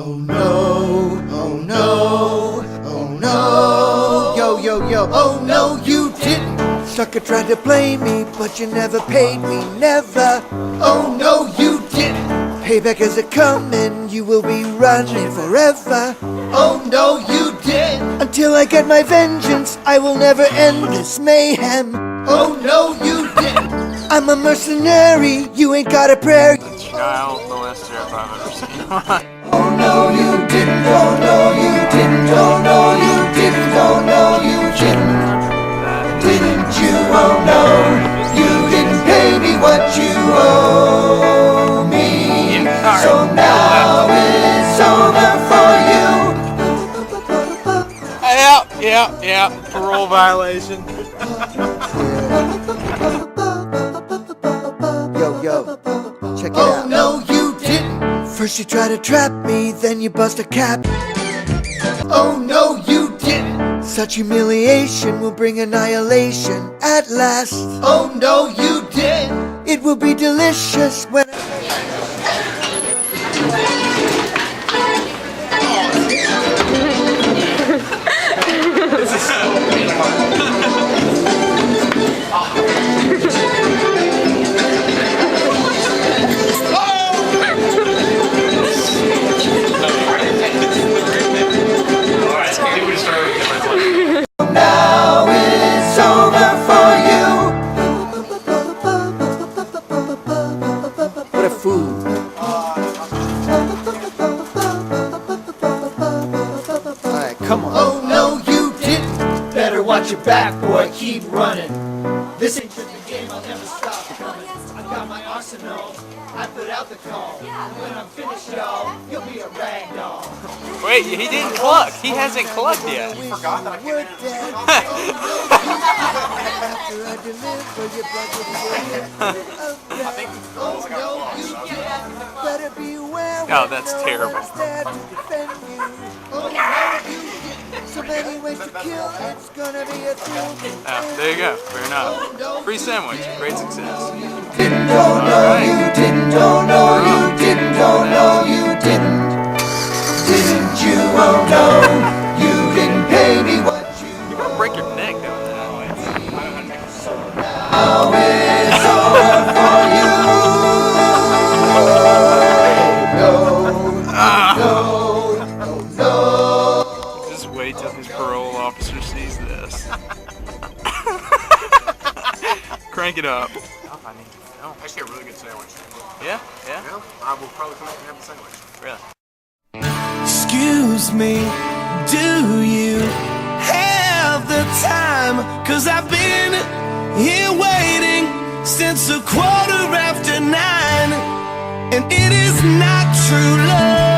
Oh no, oh no, oh no. Yo, yo, yo, oh no, you didn't. Sucker tried to blame me, but you never paid me, never. Oh no, you didn't. Payback is a coming, you will be running forever. Oh no, you didn't. Until I get my vengeance, I will never end this mayhem. Oh no, you didn't. I'm a mercenary, you ain't got a prayer. Child molester if I've ever seen one. Oh no, you didn't. Oh no, you didn't. Oh no, you didn't. Oh no, you didn't. Didn't you? Oh no, you didn't pay me what you owe me. So now it's over for you. Yeah. Parole violation. Yo, check it out. Oh no, you didn't. First you try to trap me, then you bust a cap. Oh no, you didn't. Such humiliation will bring annihilation at last. Oh no, you didn't. It will be delicious when food. Alright, come on. Oh no, you didn't. Better watch your back, boy. Keep running. This ain't just a game. I'll never stop coming. I got my arsenal. I put out the call. When I'm finished, y'all, you'll be a rag doll. Wait, he didn't cluck. He hasn't clucked yet. He forgot that I can't Oh, that's terrible. So many ways to kill, it's gonna be a thrill. There you go. Fair enough. Free sandwich. Great success. Didn't, oh no, you didn't, oh no, you didn't, oh no, you didn't. Didn't you, oh no, you didn't pay me what you You're gonna break your neck doing that. Now it's over for you. No. Just wait till his parole officer sees this. Crank it up. Actually, a really good sandwich. Yeah? I will probably come back and have a sandwich. Really? Excuse me, do you have the time? 'Cause I've been here waiting since 9:15, and it is not true love.